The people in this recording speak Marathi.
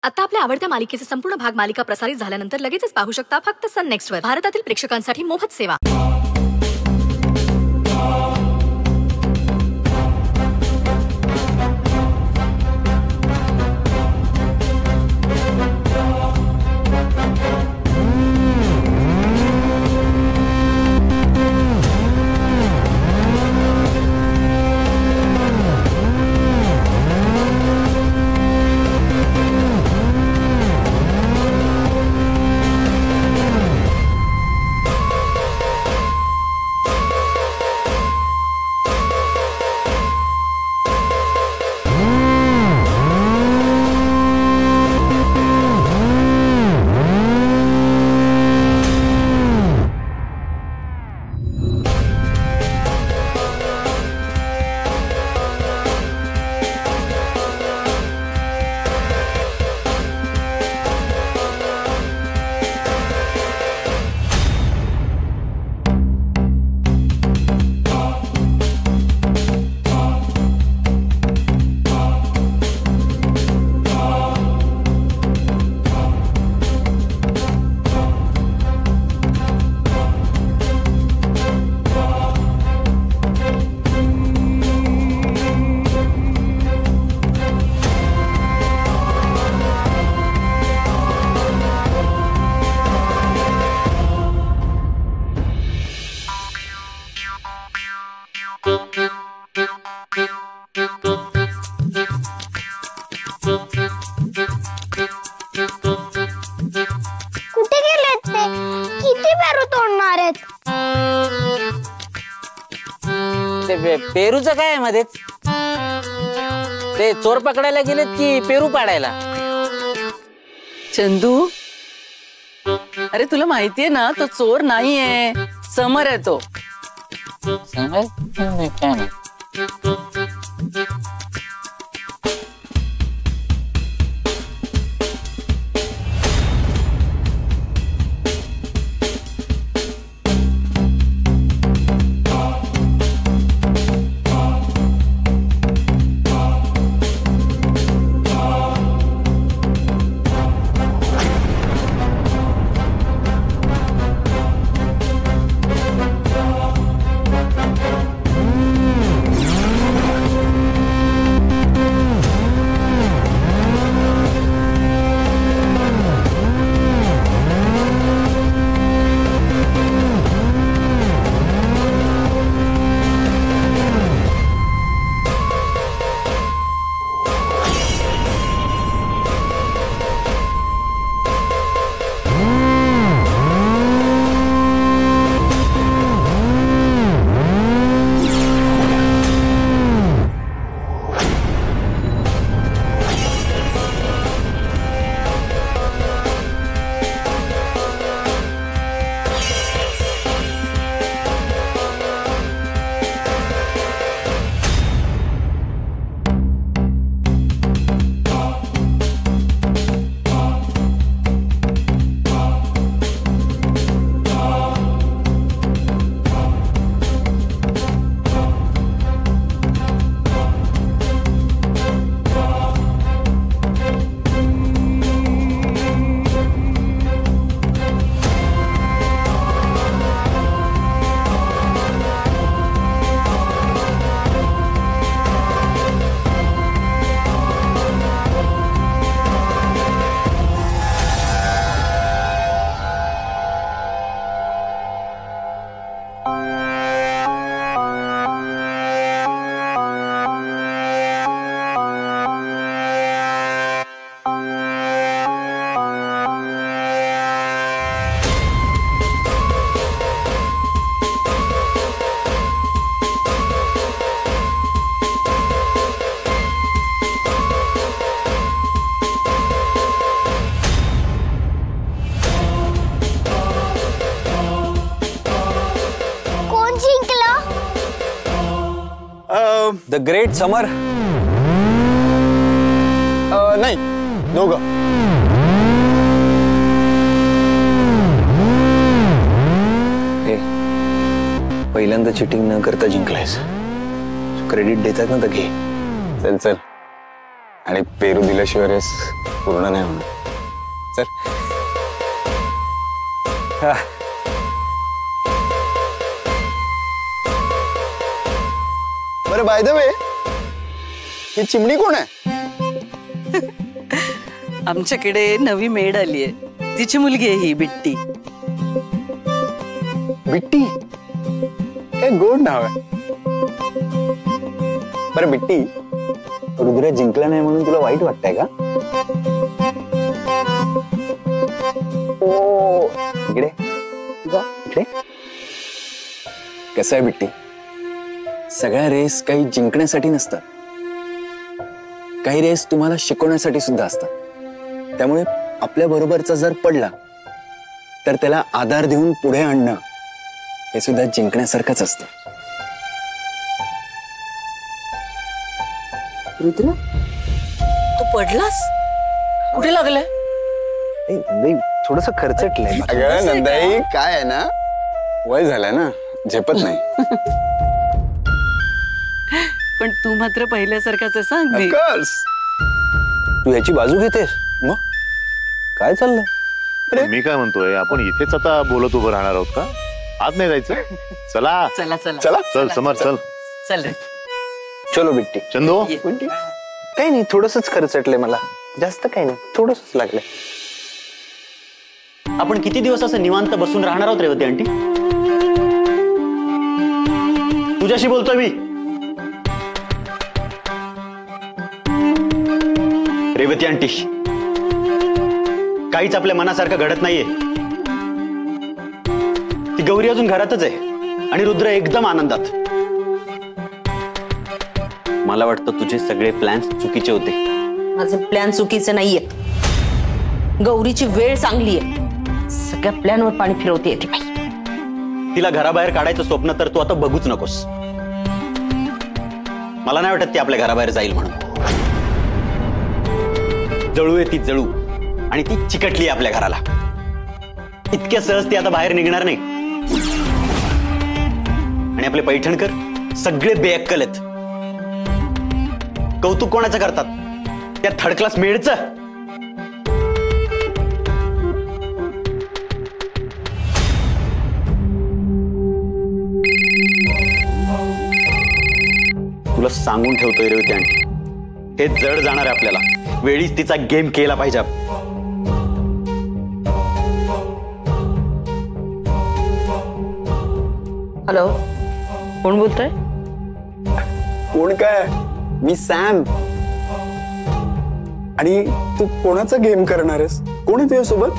आता आपल्या आवडत्या मालिकेचे संपूर्ण भाग मालिका प्रसारित झाल्यानंतर लगेचच पाहू शकता फक्त सन नेक्स्टवर. भारतातील प्रेक्षकांसाठी मोफत सेवा. कुठे गेलेत ते? किती पेरू तोडणार आहेत? ते पेरूचं काय आहे मध्ये? ते चोर पकडायला गेलेत की पेरू पाडायला? चंदू, अरे तुला माहितीये ना तो चोर नाहीये, समर आहे तो. काय नाही. द ग्रेट समर. नाही, नो ग. पहिल्यांदा चिटिंग न करता जिंकलायस. क्रेडिट देतात ना तर घे. चल चल, आणि पेरू दिल्याशिवाय रेस पूर्ण नाही होणार. चल. हा. बरं, बाय द वे, ही चिमणी कोण आहे? आमच्याकडे नवी मेड आली आहे, तिची मुलगी आहे ही बिट्टी. बिट्टी? काय गोड नाव आहे. बरं बिट्टी, रुद्र जिंकला नाही म्हणून तुला वाईट वाटतंय का? ओ इकडे इकडे. कसं आहे बिट्टी, सगळ्या रेस काही जिंकण्यासाठी नसतात, काही रेस तुम्हाला शिकवण्यासाठी सुद्धा असतात. त्यामुळे आपल्या बरोबरचा जर पडला तर त्याला आधार देऊन पुढे आणणं हे सुद्धा जिंकण्यासारखंच असतं. रुद्र, तू पडलास? कुठे लागलाय? थोडस खर्चटलंय. अगं नंदाई, काय आहे ना, वय झालंय ना, झेपत नाही. पण तू मात्र पहिल्यासारखाच आहे सांग. Of course. तू याची बाजू घेतेस मग काय चाललंय? मी काय म्हणतोय, आपण इथेच आता बोलत उभं राहणार आहोत का? आत नाही जायचं? चला चला चला चला चल समर, चल. चल रे. चलो बिट्टी. चंदू, काही नाही, थोडंसंच खर्चटलंय मला, जास्त काही नाही, थोडंसंच लागलंय. आपण किती दिवस असं निवांत बसून राहणार आहोत रेवती आंटी? तुझ्याशी बोलतोय मी. रेवती आंटी, काहीच आपल्या मनासारखं घडत नाहीये. ती गौरी अजून घरातच आहे आणि रुद्र एकदम आनंदात. मला वाटतं तुझे सगळे प्लॅन्स चुकीचे होते. माझे प्लॅन चुकीचे नाहीये. गौरीची वेळ चांगली आहे. सगळ्या प्लॅनवर पाणी फिरवते ती बाई. तिला घराबाहेर काढायचं स्वप्न तर तू आता बघूच नकोस. मला नाही वाटत ती आपल्या घराबाहेर जाईल म्हणून. जळू आहे ती, जळू, आणि ती चिकटली आपल्या घराला. इतक्या सहज ती आता बाहेर निघणार नाही. आणि आपले पैठणकर सगळे बेअक्कल आहेत. कौतुक कोणाचं करतात? त्या थर्ड क्लास मेडचं. तुला सांगून ठेवतोय रेवती आंटी, हे जड जाणार आहे आपल्याला. वेळीच तिचा गेम केला पाहिजे. हॅलो, कोण बोलतोय? कोण काय, मी सॅम. आणि तू कोणाचा गेम करणार आहेस? कोण आहे तुझ्यासोबत?